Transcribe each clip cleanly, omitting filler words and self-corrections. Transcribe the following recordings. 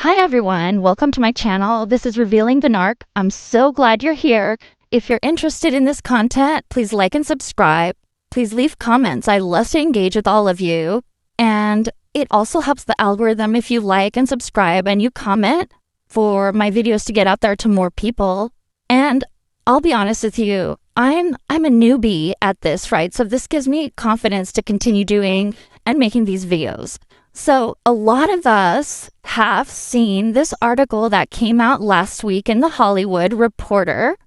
Hi everyone, welcome to my channel. This is Revealing the Narc. I'm so glad you're here. If you're interested in this content, please like and subscribe. Please leave comments. I love to engage with all of you. And it also helps the algorithm if you like and subscribe and you comment for my videos to get out there to more people. And I'll be honest with you, I'm a newbie at this, right? So this gives me confidence to continue doing and making these videos. So a lot of us have seen this article that came out last week in the Hollywood Reporter,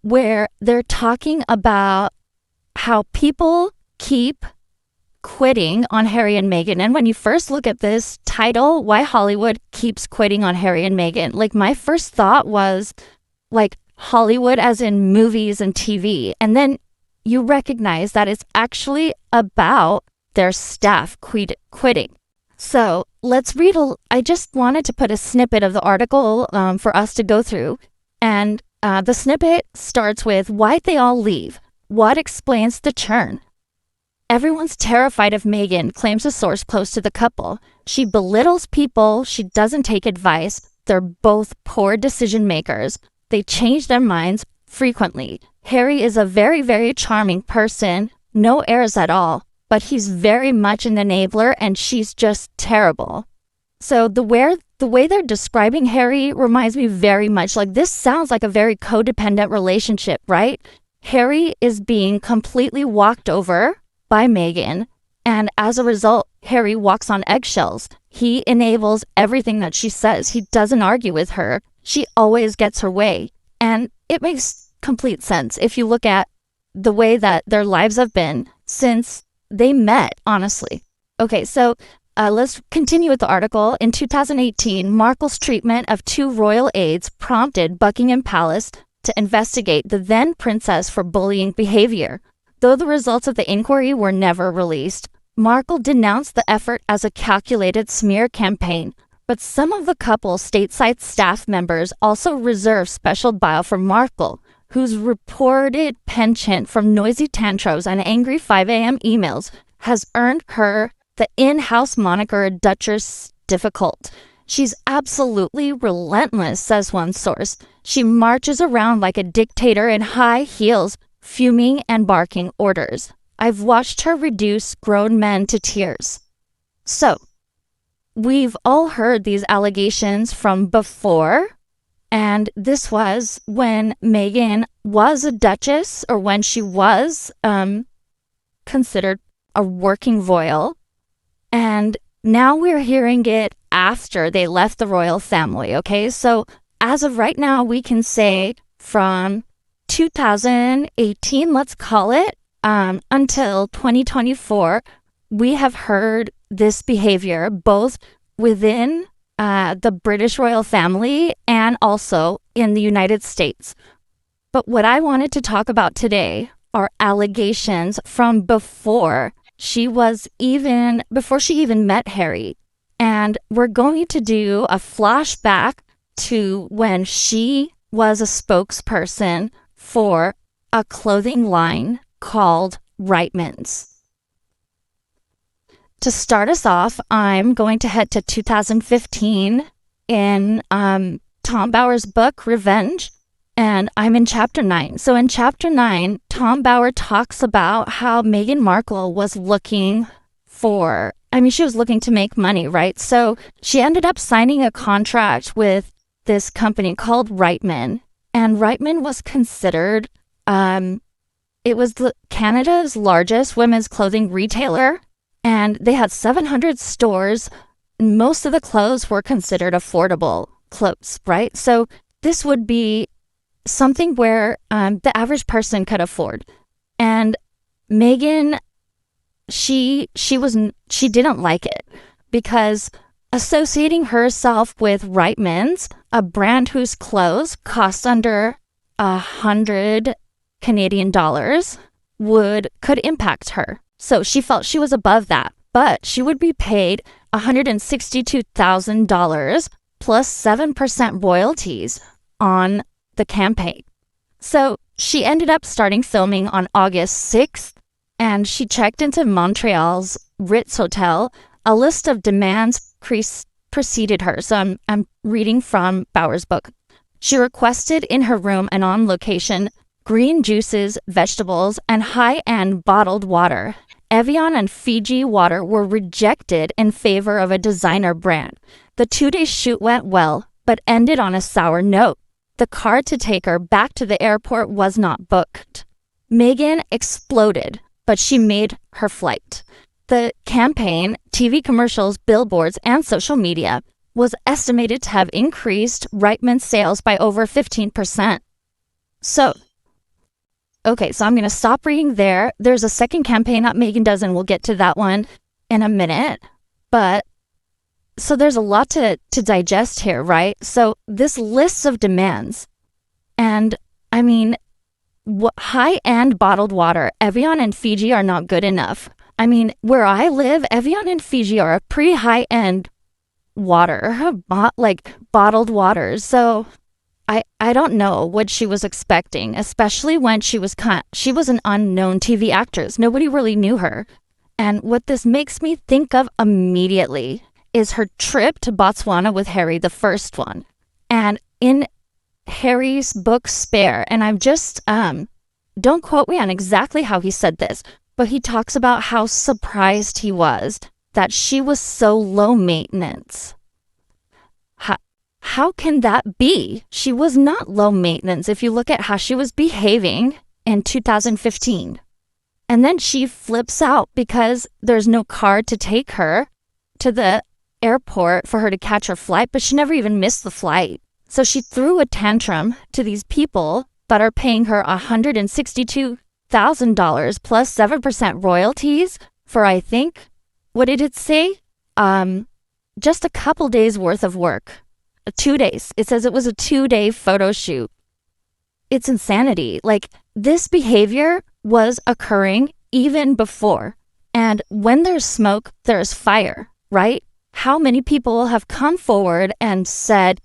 where they're talking about how people keep quitting on Harry and Meghan. And when you first look at this title, why Hollywood keeps quitting on Harry and Meghan, like my first thought was like Hollywood as in movies and TV. And then you recognize that it's actually about their staff quitting. So let's read. I just wanted to put a snippet of the article for us to go through. And the snippet starts with, why'd they all leave? What explains the churn? Everyone's terrified of Meghan, claims a source close to the couple. She belittles people. She doesn't take advice. They're both poor decision makers. They change their minds frequently. Harry is a very, very charming person. No airs at all. But he's very much an enabler and she's just terrible. So the way they're describing Harry reminds me very much, like this sounds like a very codependent relationship, right? Harry is being completely walked over by Meghan, and as a result, Harry walks on eggshells. He enables everything that she says. He doesn't argue with her. She always gets her way. And it makes complete sense if you look at the way that their lives have been since they met, honestly. Okay, so let's continue with the article. In 2018, Markle's treatment of two royal aides prompted Buckingham Palace to investigate the then princess for bullying behavior. Though the results of the inquiry were never released, Markle denounced the effort as a calculated smear campaign. But some of the couple's stateside staff members also reserved special bile for Markle, whose reported penchant from noisy tantrums and angry 5 a.m. emails has earned her the in-house moniker Duchess Difficult. She's absolutely relentless, says one source. She marches around like a dictator in high heels, fuming and barking orders. I've watched her reduce grown men to tears. So, we've all heard these allegations from before. And this was when Meghan was a duchess, or when she was considered a working royal. And now we're hearing it after they left the royal family, okay? So as of right now, we can say from 2018, let's call it, until 2024, we have heard this behavior both within the British royal family and also in the United States. But what I wanted to talk about today are allegations from before she even met Harry. And we're going to do a flashback to when she was a spokesperson for a clothing line called Reitman's. To start us off, I'm going to head to 2015 in Tom Bower's book, Revenge, and I'm in chapter 9. So in chapter 9, Tom Bower talks about how Meghan Markle was looking she was looking to make money, right? So she ended up signing a contract with this company called Reitman, and Reitman was considered, it was Canada's largest women's clothing retailer. And they had 700 stores. Most of the clothes were considered affordable clothes, right? So this would be something where the average person could afford. And Meghan, she didn't like it because associating herself with Reitman's, a brand whose clothes cost under 100 Canadian dollars, could impact her. So she felt she was above that, but she would be paid $162,000 plus 7% royalties on the campaign. So she ended up starting filming on August 6th, and she checked into Montreal's Ritz Hotel. A list of demands preceded her. So I'm reading from Bauer's book. She requested in her room and on location green juices, vegetables, and high-end bottled water. Evian and Fiji water were rejected in favor of a designer brand. The 2-day shoot went well, but ended on a sour note. The car to take her back to the airport was not booked. Meghan exploded, but she made her flight. The campaign, TV commercials, billboards, and social media was estimated to have increased Reitman's sales by over 15%. So I'm going to stop reading there. There's a second campaign that Meghan does, and we'll get to that one in a minute. But so there's a lot to digest here, right? So this list of demands, and I mean, high-end bottled water, Evian and Fiji are not good enough. I mean, where I live, Evian and Fiji are a pretty high-end water, like bottled waters. So I don't know what she was expecting, especially when she was an unknown TV actress. Nobody really knew her. And what this makes me think of immediately is her trip to Botswana with Harry, the first one. And in Harry's book Spare, and I'm just, don't quote me on exactly how he said this, but he talks about how surprised he was that she was so low maintenance. How can that be? She was not low maintenance if you look at how she was behaving in 2015. And then she flips out because there's no car to take her to the airport for her to catch her flight, but she never even missed the flight. So she threw a tantrum to these people that are paying her $162,000 plus 7% royalties for, I think, what did it say? Just a couple days worth of work. 2 days. It says it was a 2-day photo shoot. It's insanity. Like, this behavior was occurring even before. And when there's smoke, there's fire, right? How many people have come forward and said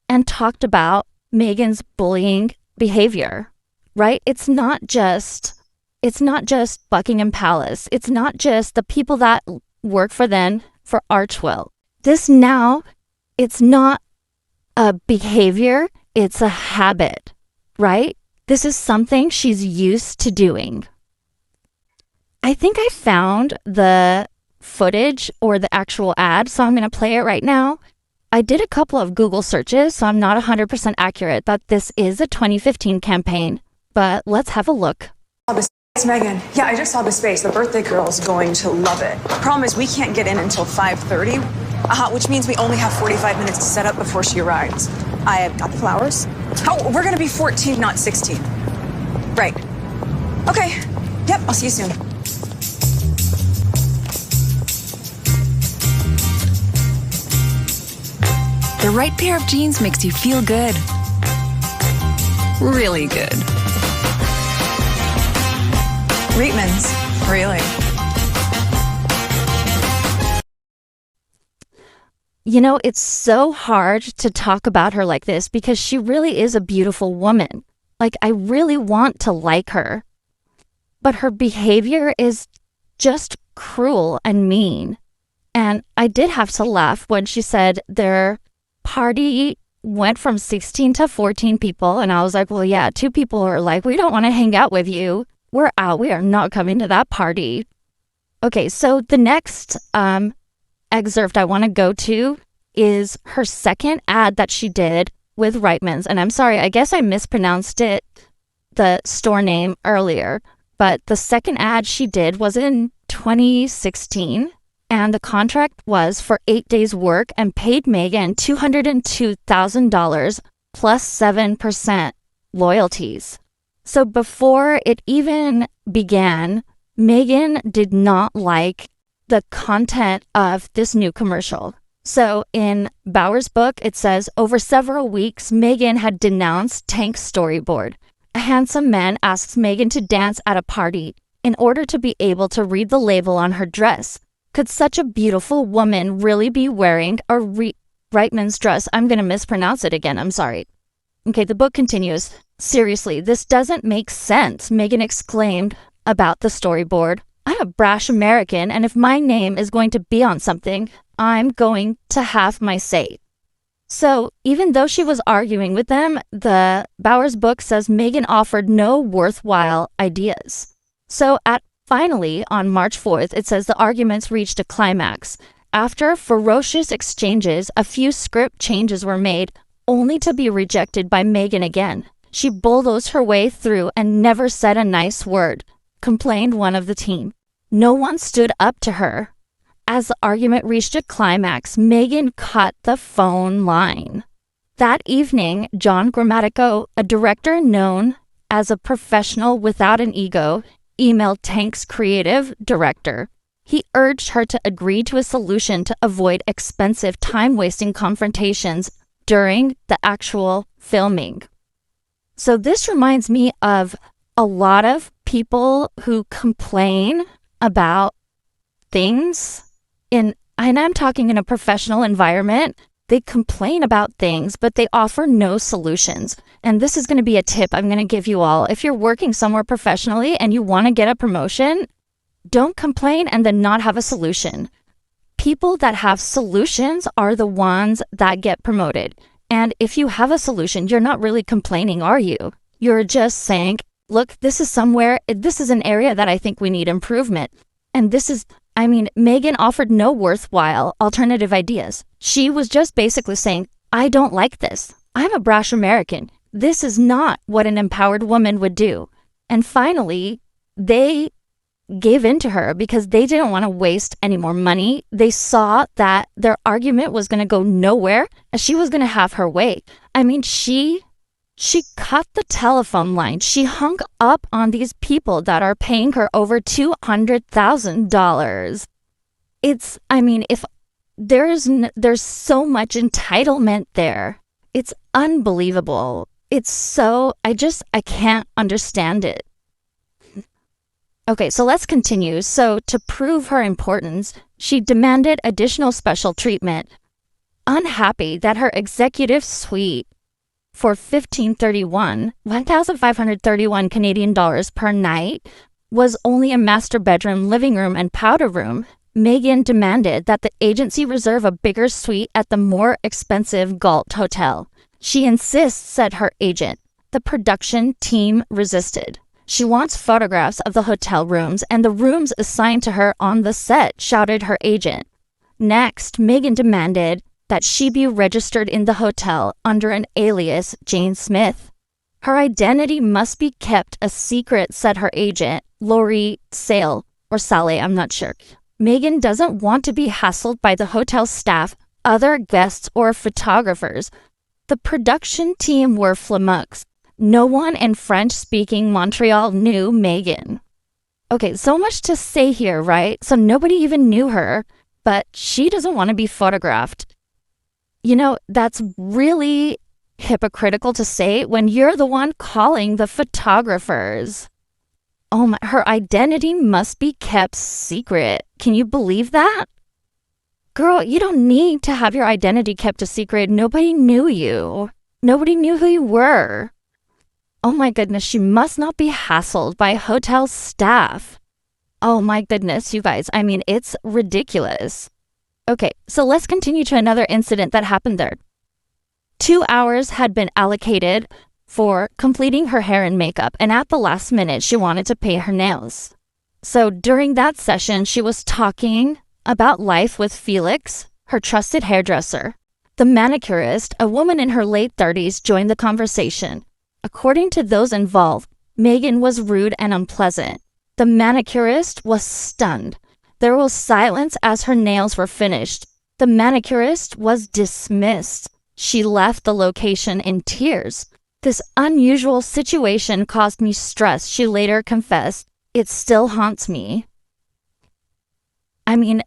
and talked about Meghan's bullying behavior, right? It's not just Buckingham Palace. It's not just the people that work for them for Archewell. It's not a behavior, it's a habit, right? This is something she's used to doing. I think I found the footage or the actual ad, so I'm going to play it right now. I did a couple of Google searches, so I'm not 100% accurate that this is a 2015 campaign, but let's have a look. It's Meghan. Yeah, I just saw the space. The birthday girl's going to love it. The problem is we can't get in until 5:30, which means we only have 45 minutes to set up before she arrives. I have got the flowers. Oh, we're going to be 14, not 16. Right. Okay. Yep, I'll see you soon. The right pair of jeans makes you feel good. Really good. Reitman's, really. You know, it's so hard to talk about her like this because she really is a beautiful woman. Like, I really want to like her. But her behavior is just cruel and mean. And I did have to laugh when she said their party went from 16 to 14 people. And I was like, well, yeah, 2 people are like, we don't want to hang out with you. We're out. We are not coming to that party. Okay, so the next excerpt I want to go to is her second ad that she did with Reitman's. And I'm sorry, I guess I mispronounced it, the store name earlier. But the second ad she did was in 2016. And the contract was for 8 days' work and paid Meghan $202,000 plus 7% loyalties. So before it even began, Meghan did not like the content of this new commercial. So in Bauer's book, it says, over several weeks, Meghan had denounced Tank's storyboard. A handsome man asks Meghan to dance at a party in order to be able to read the label on her dress. Could such a beautiful woman really be wearing a Reitman's dress? I'm going to mispronounce it again. I'm sorry. Okay, the book continues. Seriously, this doesn't make sense, Meghan exclaimed about the storyboard. I'm a brash American, and if my name is going to be on something, I'm going to have my say. So even though she was arguing with them, the Bowers book says Meghan offered no worthwhile ideas. So finally, on March 4th, it says the arguments reached a climax. After ferocious exchanges, a few script changes were made, only to be rejected by Meghan again. She bulldozed her way through and never said a nice word, complained one of the team. No one stood up to her. As the argument reached a climax, Meghan cut the phone line. That evening, John Grammatico, a director known as a professional without an ego, emailed Tank's creative director. He urged her to agree to a solution to avoid expensive, time-wasting confrontations during the actual filming. So this reminds me of a lot of people who complain about things and I'm talking in a professional environment. They complain about things, but they offer no solutions. And this is going to be a tip I'm going to give you all. If you're working somewhere professionally and you want to get a promotion, don't complain and then not have a solution. People that have solutions are the ones that get promoted. And if you have a solution, you're not really complaining, are you? You're just saying, look, this is an area that I think we need improvement. And Meghan offered no worthwhile alternative ideas. She was just basically saying, I don't like this. I'm a brash American. This is not what an empowered woman would do. And finally, they gave in to her because they didn't want to waste any more money. They saw that their argument was going to go nowhere and she was going to have her way. She cut the telephone line. She hung up on these people that are paying her over $200,000. If there's so much entitlement there. It's unbelievable. I can't understand it. Okay, so let's continue. So to prove her importance, she demanded additional special treatment. Unhappy that her executive suite for $1,531 Canadian dollars per night was only a master bedroom, living room, and powder room, Meghan demanded that the agency reserve a bigger suite at the more expensive Galt Hotel. She insists, said her agent. The production team resisted. She wants photographs of the hotel rooms and the rooms assigned to her on the set, shouted her agent. Next, Meghan demanded that she be registered in the hotel under an alias, Jane Smith. Her identity must be kept a secret, said her agent, Lori Sale, or Saleh, I'm not sure. Meghan doesn't want to be hassled by the hotel staff, other guests, or photographers. The production team were flummoxed. No one in French-speaking Montreal knew Meghan. Okay, so much to say here, right? So nobody even knew her, but she doesn't want to be photographed. That's really hypocritical to say when you're the one calling the photographers. Oh my, her identity must be kept secret. Can you believe that? Girl, you don't need to have your identity kept a secret. Nobody knew you. Nobody knew who you were. Oh my goodness, she must not be hassled by hotel staff. Oh my goodness, you guys. It's ridiculous. Okay, so let's continue to another incident that happened there. 2 hours had been allocated for completing her hair and makeup, and at the last minute, she wanted to paint her nails. So during that session, she was talking about life with Felix, her trusted hairdresser. The manicurist, a woman in her late 30s, joined the conversation. According to those involved, Meghan was rude and unpleasant. The manicurist was stunned. There was silence as her nails were finished. The manicurist was dismissed. She left the location in tears. This unusual situation caused me stress, she later confessed. It still haunts me.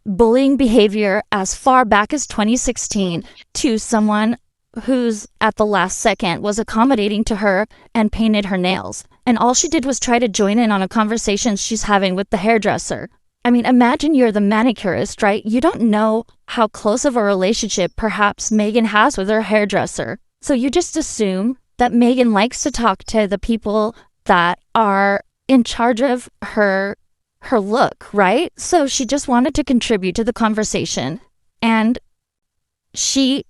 Bullying behavior as far back as 2016 to someone who's at the last second was accommodating to her and painted her nails. And all she did was try to join in on a conversation she's having with the hairdresser. Imagine you're the manicurist, right? You don't know how close of a relationship perhaps Meghan has with her hairdresser. So you just assume that Meghan likes to talk to the people that are in charge of her her look, right? So she just wanted to contribute to the conversation. And she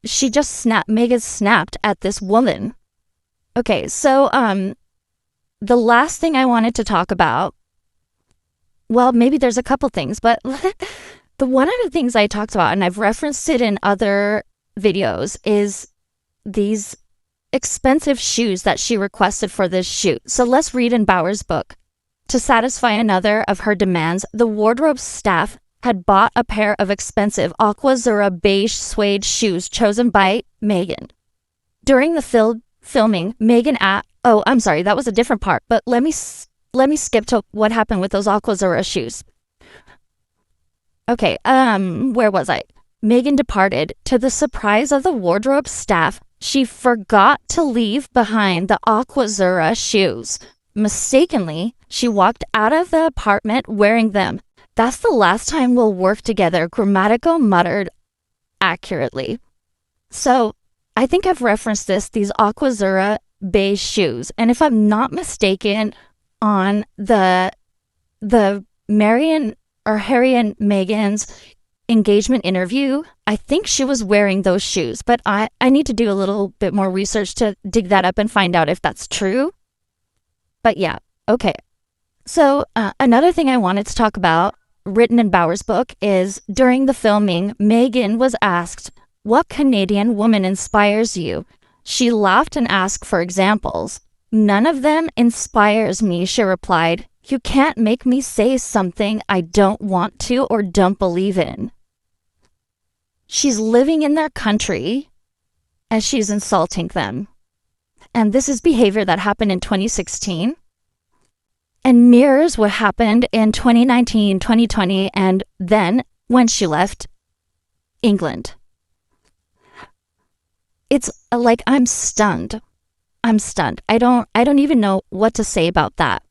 just snapped, Meghan snapped at this woman. Okay, so the last thing I wanted to talk about, well, maybe there's a couple things, but one of the things I talked about, and I've referenced it in other videos, is these expensive shoes that she requested for this shoot. So let's read in Bauer's book. To satisfy another of her demands, the wardrobe staff had bought a pair of expensive Aquazzura beige suede shoes chosen by Meghan. During the filming, Meghan oh, I'm sorry, that was a different part, but let me skip to what happened with those Aquazzura shoes. Okay, where was I? Meghan departed. To the surprise of the wardrobe staff, she forgot to leave behind the Aquazzura shoes. Mistakenly, she walked out of the apartment wearing them. That's the last time we'll work together, Grammatico muttered accurately. So, I think I've referenced these Aquazzura beige shoes. And if I'm not mistaken, on the Harry and Meghan's engagement interview, I think she was wearing those shoes. But I need to do a little bit more research to dig that up and find out if that's true. But yeah, okay. So another thing I wanted to talk about, written in Bauer's book, is during the filming, Meghan was asked, "What Canadian woman inspires you?" She laughed and asked for examples. "None of them inspires me," she replied. "You can't make me say something I don't want to or don't believe in." She's living in their country and she's insulting them. And this is behavior that happened in 2016 and mirrors what happened in 2019, 2020, and then when she left England. It's like I'm stunned. I'm stunned. I don't even know what to say about that.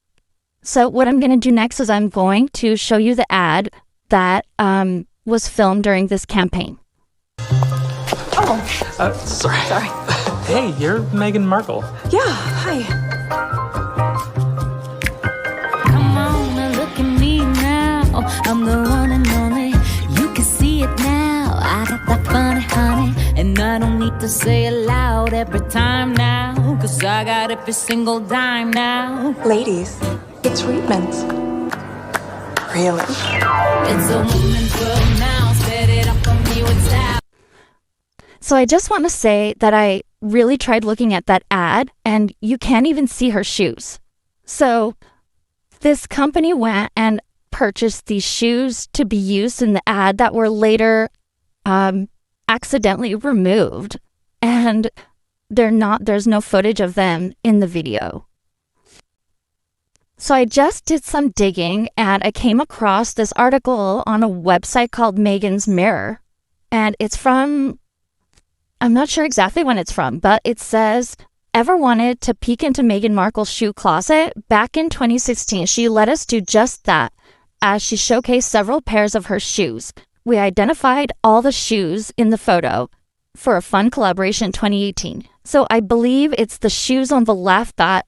So what I'm going to do next is I'm going to show you the ad that was filmed during this campaign. Oh. Sorry. Hey, you're Meghan Markle. Yeah, hi. Come on and look at me now. I'm the one and only. You can see it now. I got that funny honey. And I don't need to say it loud every time now. Cause I got every single dime now. Ladies, it's Reitman's. Really? It's a woman's world now. Set it up for me with style. So I just want to say that I really tried looking at that ad and you can't even see her shoes. So this company went and purchased these shoes to be used in the ad that were later accidentally removed. And there's no footage of them in the video. So I just did some digging and I came across this article on a website called Meghan's Mirror. And it's from, I'm not sure exactly when it's from, but it says, "Ever wanted to peek into Meghan Markle's shoe closet? Back in 2016, she let us do just that as she showcased several pairs of her shoes. We identified all the shoes in the photo for a fun collaboration in 2018. So I believe it's the shoes on the left that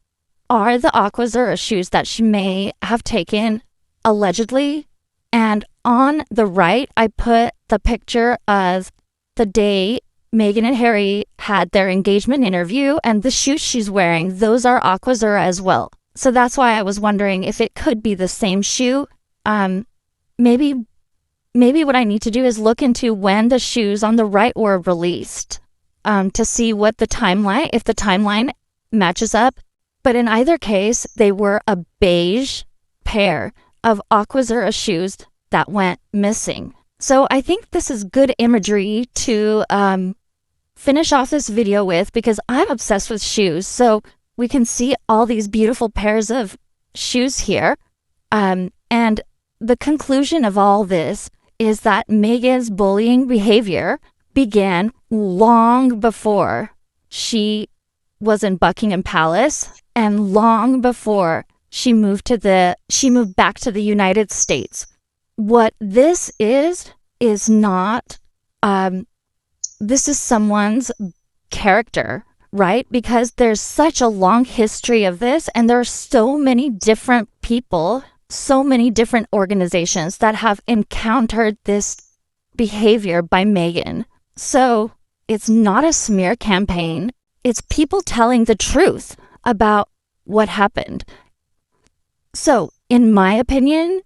are the Aquazzura shoes that she may have taken allegedly. And on the right, I put the picture of the day Meghan and Harry had their engagement interview, and the shoes she's wearing, those are Aquazzura as well. So that's why I was wondering if it could be the same shoe. Maybe what I need to do is look into when the shoes on the right were released to see what the timeline, if the timeline matches up. But in either case, they were a beige pair of Aquazzura shoes that went missing. So I think this is good imagery to finish off this video with, because I'm obsessed with shoes. So we can see all these beautiful pairs of shoes here. And the conclusion of all this is that Meghan's bullying behavior began long before she was in Buckingham Palace and long before she moved back to the United States. What this is not, this is someone's character, right? Because there's such a long history of this and there are so many different people, so many different organizations that have encountered this behavior by Meghan. So it's not a smear campaign. It's people telling the truth about what happened. So, in my opinion,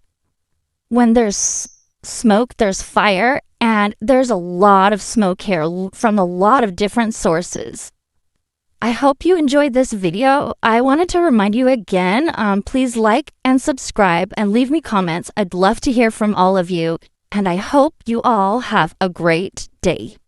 when there's smoke, there's fire, and there's a lot of smoke here from a lot of different sources. I hope you enjoyed this video. I wanted to remind you again, please like and subscribe and leave me comments. I'd love to hear from all of you, and I hope you all have a great day.